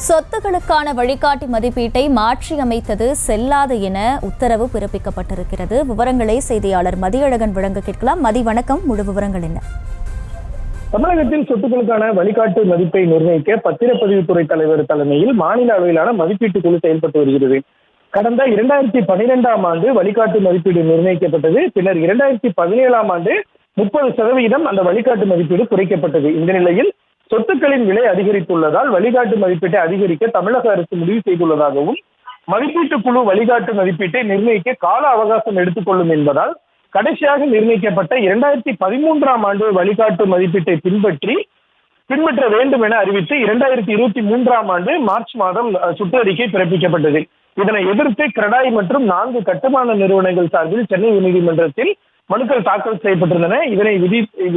சொத்துக்களுக்கான வழிகாட்டி மதிப்பீட்டை மாற்றியமைத்தது செல்லாது என உத்தரவு பிறப்பிக்கப்பட்டிருக்கிறது. விவரங்களை செய்தியாளர் மதியழகன் வழங்க கேட்கலாம். மதி, வணக்கம். முழு விவரங்கள் என்ன? தமிழகத்தில் சொத்துக்களுக்கான வழிகாட்டு மதிப்பை நிர்ணயிக்க பத்திரப்பதிவுத்துறை தலைவர் தலைமையில் மாநில அளவிலான மதிப்பீட்டு குழு செயல்பட்டு வருகிறது. கடந்த 2012ஆம் ஆண்டு வழிகாட்டு மதிப்பீடு நிர்ணயிக்கப்பட்டது. பின்னர் 2017ஆம் ஆண்டு 30% அந்த வழிகாட்டு மதிப்பீடு குறைக்கப்பட்டது. இந்த நிலையில் சொத்துக்களின் விலை அதிகரித்துள்ளதால் வழிகாட்டு மதிப்பீட்டை அதிகரிக்க தமிழக அரசு முடிவு செய்துள்ளதாகவும், மதிப்பீட்டு குழு வழிகாட்டு மதிப்பீட்டை நிர்ணயிக்க கால அவகாசம் எடுத்துக்கொள்ளும் என்பதால் கடைசியாக நிர்ணயிக்கப்பட்ட 2013ஆம் ஆண்டு வழிகாட்டு மதிப்பீட்டை பின்பற்ற வேண்டும் என அறிவித்து 2023ஆம் ஆண்டு மார்ச் மாதம் சுற்றறிக்கை பிறப்பிக்கப்பட்டது. இதனை எதிர்த்து கிரடாய் மற்றும் 4 கட்டுமான நிறுவனங்கள் சார்பில் சென்னை உயர்நீதிமன்றத்தில் மனுக்கள் தாக்கல் செய்யப்பட்டிருந்தன. இதனை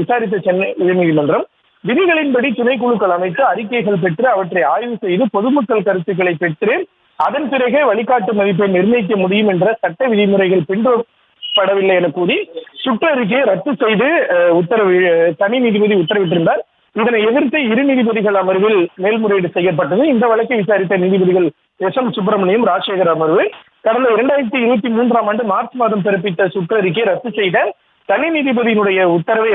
விசாரித்த சென்னை உயர்நீதிமன்றம் விதிகளின்படி துணைக்குழுக்கள் அமைத்து அறிக்கைகள் பெற்று அவற்றை ஆய்வு செய்து பொதுமக்கள் கருத்துக்களை பெற்று அதன் பிறகே வழிகாட்டு மதிப்பை நிர்ணயிக்க முடியும் என்ற சட்ட விதிமுறைகள் பின்பற்றப்படவில்லை என கூறி சுற்றறிக்கையை ரத்து செய்து தனி நீதிபதி உத்தரவிட்டிருந்தார். இதனை எதிர்த்து 2 நீதிபதிகள் அமர்வில் மேல்முறையீடு செய்யப்பட்டது. இந்த வழக்கை விசாரித்த நீதிபதிகள் எஸ்.எம். சுப்பிரமணியம், ராஜசேகர் அமர்வு கடந்த 2023ஆம் ஆண்டு மார்ச் மாதம் பிறப்பித்த சுற்றறிக்கையை ரத்து செய்த தனி நீதிபதியினுடைய உத்தரவை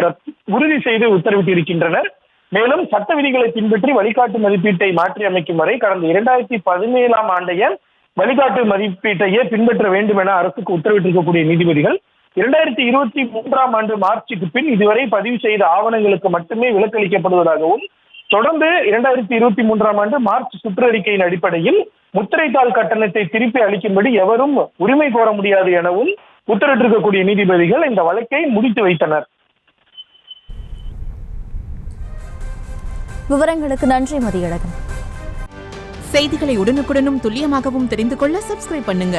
உறுதி செய்து உத்தரவிட்டிருக்கின்றனர். மேலும் சட்ட விதிகளை பின்பற்றி வழிகாட்டு மதிப்பீட்டை மாற்றி அமைக்கும் வரை கடந்த 2017ஆம் ஆண்டைய வழிகாட்டு மதிப்பீட்டையே பின்பற்ற வேண்டும் என அரசுக்கு உத்தரவிட்டிருக்கக்கூடிய நீதிபதிகள் 2023ஆம் ஆண்டு மார்ச்சுக்கு பின் இதுவரை பதிவு செய்த ஆவணங்களுக்கு மட்டுமே விலக்களிக்கப்படுவதாகவும், தொடர்ந்து 2023ஆம் ஆண்டு மார்ச் சுற்றறிக்கையின் அடிப்படையில் முத்திரைத்தாள் கட்டணத்தை திருப்பி அளிக்கும்படி எவரும் உரிமை கோர முடியாது எனவும் உத்தரவிட்டிருக்கக்கூடிய நீதிபதிகள் இந்த வழக்கை முடித்து வைத்தனர். விவரங்களுக்கு நன்றி மதியழகன். செய்திகளை உடனுக்குடனும் துல்லியமாகவும் தெரிந்து கொள்ள சப்ஸ்கிரைப் பண்ணுங்க.